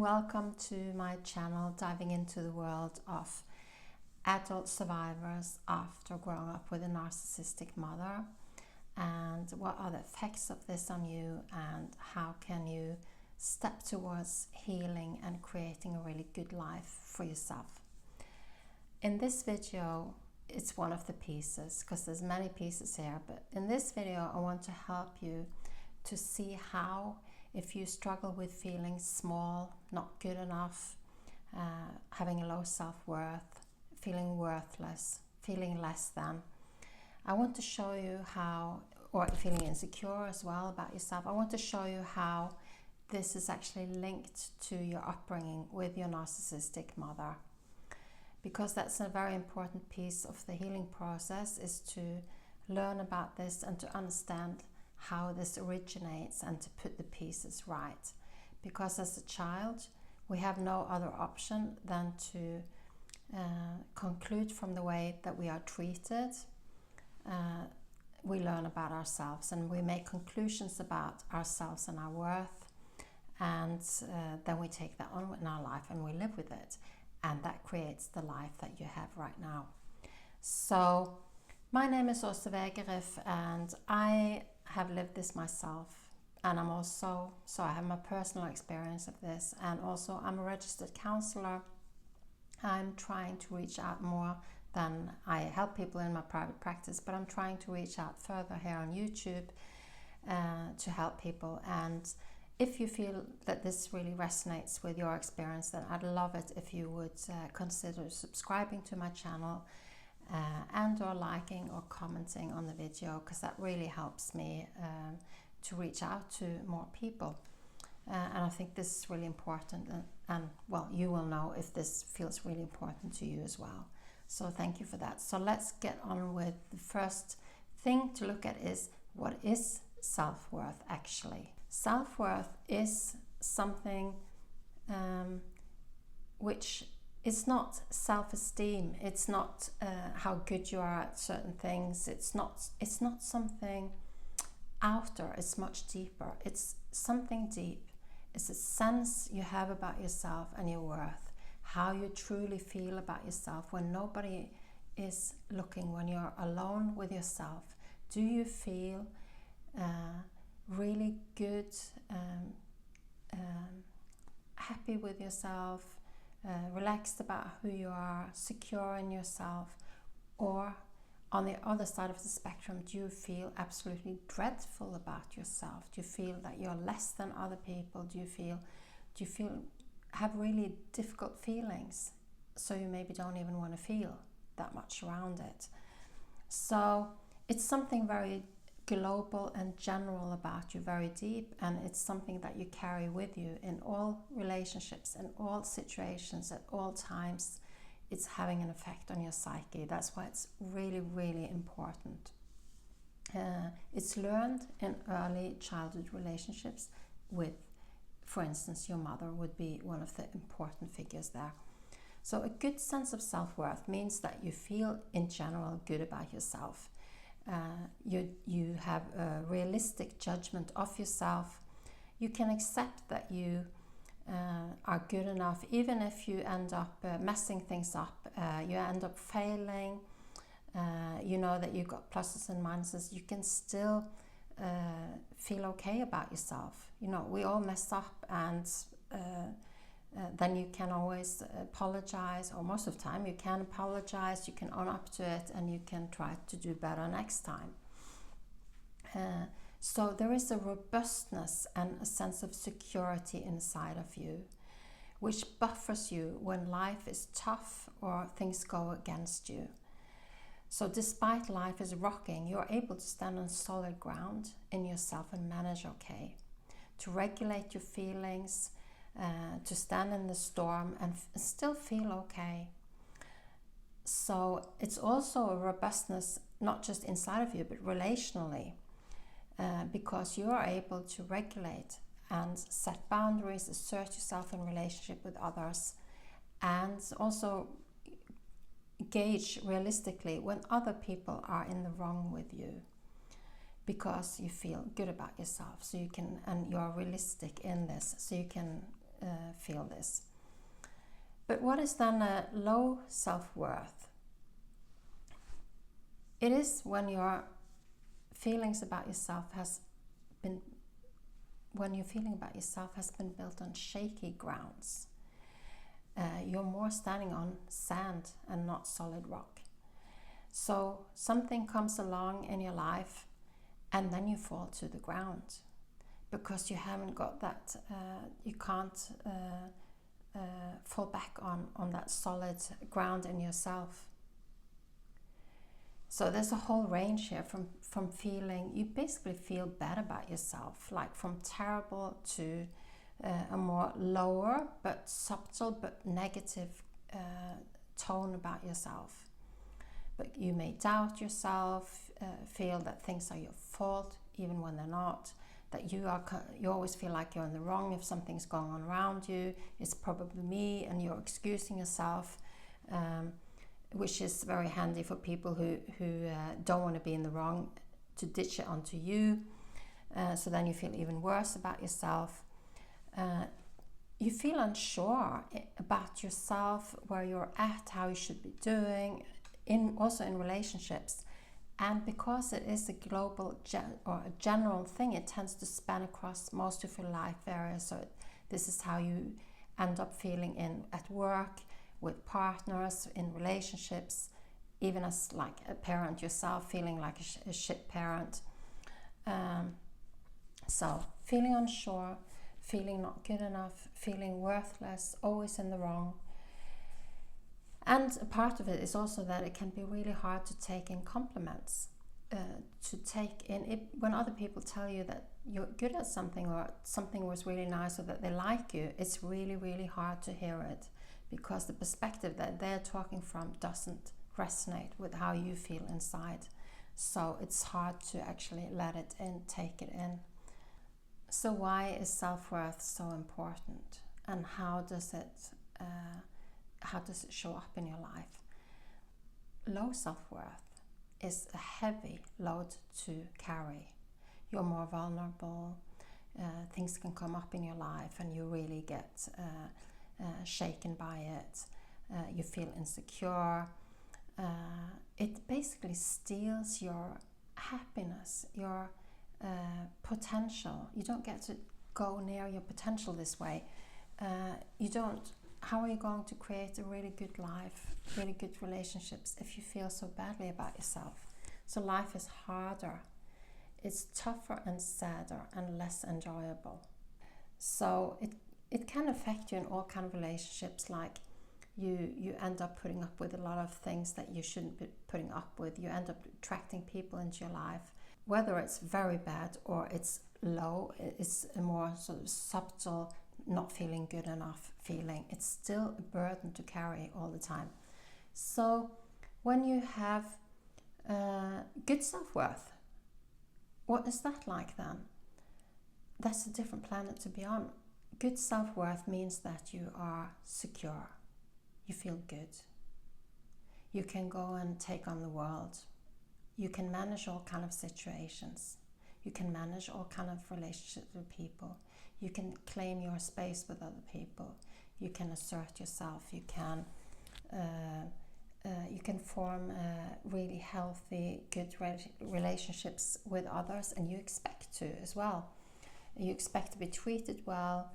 welcome to my channel diving into the world of adult survivors after growing up with a narcissistic mother, and what are the effects of this on you, and how can you step towards healing and creating a really good life for yourself. In this video, it's one of the pieces, because there's many pieces here, but in this video I want to help you to see how, if you struggle with feeling small, not good enough, having a low self-worth, feeling worthless, feeling less than, I want to show you how, or feeling insecure as well about yourself, I want to show you how this is actually linked to your upbringing with your narcissistic mother. Because that's a very important piece of the healing process, is to learn about this and to understand how this originates and to put the pieces right. Because as a child, we have no other option than to conclude from the way that we are treated. We learn about ourselves and we make conclusions about ourselves and our worth, and then we take that on in our life and we live with it, and that creates the life that you have right now. So my name is Åse Wegerif, and I have lived this myself, and I'm also, so I have my personal experience of this, and also I'm a registered counselor. I'm trying to reach out more than I help people in my private practice, but I'm trying to reach out further here on YouTube to help people. And if you feel that this really resonates with your experience, then I'd love it if you would consider subscribing to my channel and or liking or commenting on the video, because that really helps me to reach out to more people. And I think this is really important, and well, you will know if this feels really important to you as well. So thank you for that. So let's get on with the first thing to look at is, what is self-worth actually? Self-worth is something which is not self-esteem. It's not how good you are at certain things. It's not something outer. It's much deeper. It's something deep. It's a sense you have about yourself and your worth, how you truly feel about yourself when nobody is looking, when you're alone with yourself. Do you feel really good, happy with yourself, relaxed about who you are, secure in yourself? Or on the other side of the spectrum, do you feel absolutely dreadful about yourself? Do you feel that you're less than other people? Do you feel have really difficult feelings, so you maybe don't even want to feel that much around it? So it's something very global and general about you, very deep, and it's something that you carry with you in all relationships, in all situations, at all times. It's having an effect on your psyche. That's why it's really, really important. It's learned in early childhood relationships with, for instance, your mother would be one of the important figures there. So a good sense of self-worth means that you feel in general good about yourself. You have a realistic judgment of yourself. You can accept that you are good enough, even if you end up messing things up, you end up failing, you know that you've got pluses and minuses. You can still feel okay about yourself. You know, we all mess up, and then you can always apologize, or most of the time you can apologize, you can own up to it, and you can try to do better next time. So there is a robustness and a sense of security inside of you, which buffers you when life is tough or things go against you. So despite life is rocking, you're able to stand on solid ground in yourself and manage okay, to regulate your feelings, to stand in the storm and still feel okay. So it's also a robustness, not just inside of you, but relationally, because you are able to regulate and set boundaries, assert yourself in relationship with others, and also gauge realistically when other people are in the wrong with you, because you feel good about yourself, so you can, and you are realistic in this, so you can feel this. But what is then a low self-worth? It is when your feelings about yourself has been built on shaky grounds. You're more standing on sand and not solid rock. So something comes along in your life and then you fall to the ground because you haven't got that, you can't fall back on that solid ground in yourself. So there's a whole range here from feeling, you basically feel bad about yourself, like from terrible to a more lower but subtle but negative tone about yourself. But you may doubt yourself, feel that things are your fault even when they're not, that you always feel like you're in the wrong if something's going on around you, it's probably me, and you're excusing yourself, which is very handy for people who don't want to be in the wrong, to ditch it onto you. So then you feel even worse about yourself. You feel unsure about yourself, where you're at, how you should be doing, also in relationships. And because it is a global or a general thing, it tends to span across most of your life areas. So this is how you end up feeling at work, with partners, in relationships, even as like a parent yourself, feeling like a shit parent. So feeling unsure, feeling not good enough, feeling worthless, always in the wrong. And a part of it is also that it can be really hard to take in compliments, when other people tell you that you're good at something, or something was really nice, or that they like you. It's really, really hard to hear it, because the perspective that they're talking from doesn't resonate with how you feel inside. So it's hard to actually let it in, take it in. So why is self-worth so important, and how does it show up in your life? Low self-worth is a heavy load to carry. You're more vulnerable, things can come up in your life and you really get shaken by it. You feel insecure. It basically steals your happiness, your potential. You don't get to go near your potential this way. How are you going to create a really good life, really good relationships, if you feel so badly about yourself? So life is harder. It's tougher and sadder and less enjoyable. So it can affect you in all kinds of relationships, like you end up putting up with a lot of things that you shouldn't be putting up with. You end up attracting people into your life, whether it's very bad or it's low, it's a more sort of subtle, not feeling good enough feeling. It's still a burden to carry all the time. So when you have good self-worth, what is that like then? That's a different planet to be on. Good self-worth means that you are secure. You feel good. You can go and take on the world. You can manage all kind of situations. You can manage all kind of relationships with people. You can claim your space with other people. You can assert yourself. You can form really healthy, good relationships with others, and you expect to as well. You expect to be treated well.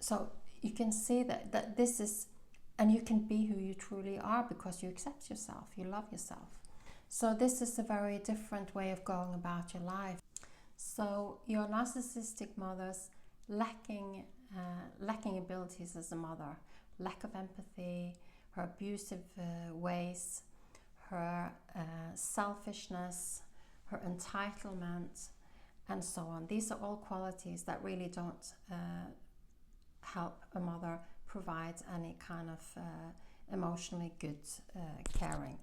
So you can see that this is, and you can be who you truly are because you accept yourself. You love yourself. So this is a very different way of going about your life. So your narcissistic mother's lacking abilities as a mother, lack of empathy, her abusive ways, her selfishness, her entitlement, and so on. These are all qualities that really don't help a mother provide any kind of emotionally good caring.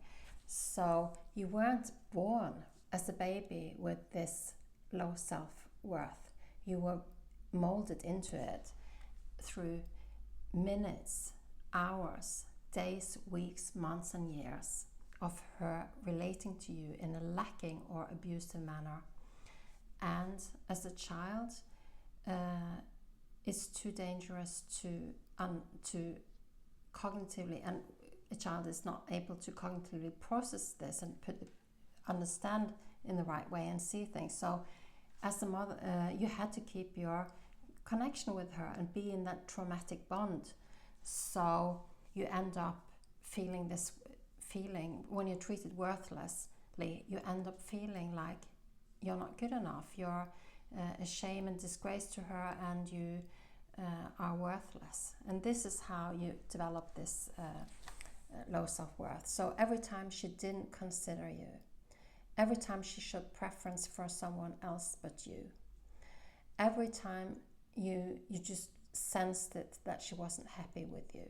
So you weren't born as a baby with this low self-worth. You were molded into it through minutes, hours, days, weeks, months and years of her relating to you in a lacking or abusive manner. And as a child, is too dangerous to cognitively, and a child is not able to cognitively process this and understand in the right way and see things. So as a mother, you had to keep your connection with her and be in that traumatic bond. So you end up feeling this feeling, when you're treated worthlessly, you end up feeling like you're not good enough, you're a shame and disgrace to her, and you are worthless. And this is how you develop this low self-worth. So every time she didn't consider you, every time she showed preference for someone else but you, every time you just sensed it, that she wasn't happy with you,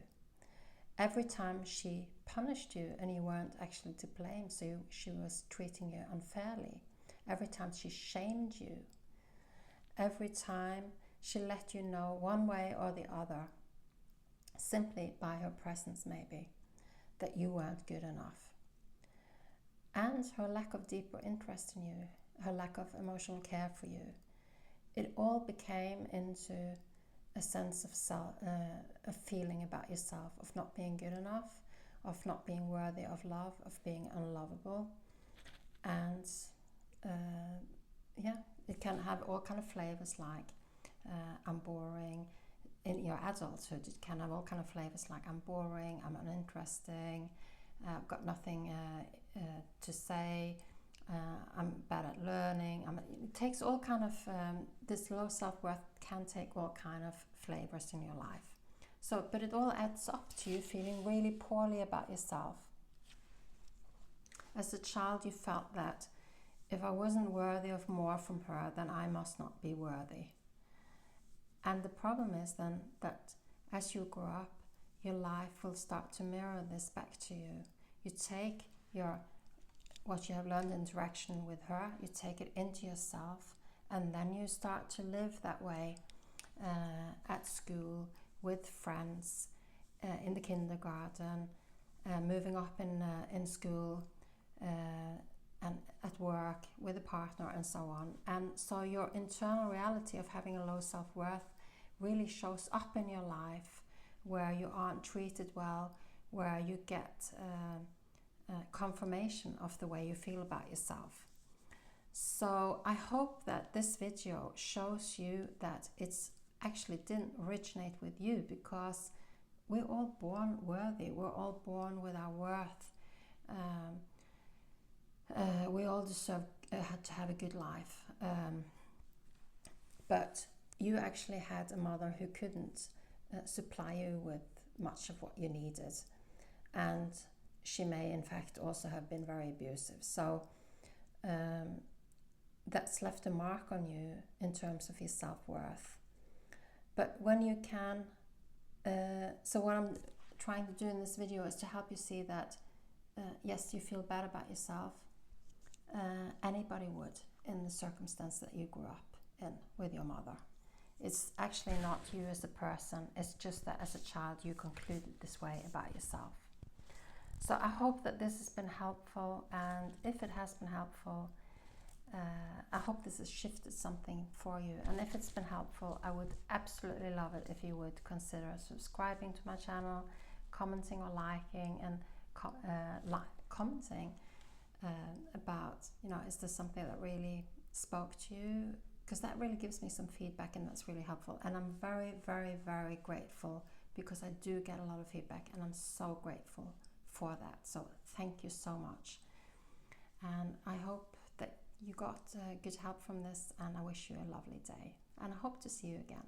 every time she punished you and you weren't actually to blame, so she was treating you unfairly, every time she shamed you, every time she let you know one way or the other, simply by her presence maybe, that you weren't good enough, and her lack of deeper interest in you, her lack of emotional care for you, it all became into a sense of a feeling about yourself, of not being good enough, of not being worthy of love, of being unlovable. And it can have all kind of flavors, like I'm boring. In your adulthood, it can have all kind of flavors, like I'm boring, I'm uninteresting, I've got nothing to say, I'm bad at learning. It takes all kind of, this low self-worth can take all kind of flavors in your life. So, but it all adds up to you feeling really poorly about yourself. As a child, you felt that if I wasn't worthy of more from her, then I must not be worthy. And the problem is then that as you grow up, your life will start to mirror this back to you. You take what you have learned in interaction with her, you take it into yourself, and then you start to live that way at school, with friends, in the kindergarten, moving up in school, and at work, with a partner, and so on. And so your internal reality of having a low self-worth really shows up in your life, where you aren't treated well, where you get confirmation of the way you feel about yourself. So I hope that this video shows you that it's actually didn't originate with you, because we're all born worthy, we're all born with our worth. We all deserve to have a good life, but you actually had a mother who couldn't supply you with much of what you needed, and she may in fact also have been very abusive. So that's left a mark on you in terms of your self-worth. But when you can, so what I'm trying to do in this video is to help you see that yes, you feel bad about yourself. Anybody would, in the circumstance that you grew up in with your mother. It's actually not you as a person, it's just that as a child you concluded this way about yourself. So I hope that this has been helpful, and if it has been helpful, I hope this has shifted something for you. And if it's been helpful, I would absolutely love it if you would consider subscribing to my channel, commenting or liking, and commenting about, is there something that really spoke to you? Because that really gives me some feedback, and that's really helpful. And I'm very, very, very grateful, because I do get a lot of feedback, and I'm so grateful for that. So thank you so much. And I hope that you got good help from this, and I wish you a lovely day. And I hope to see you again.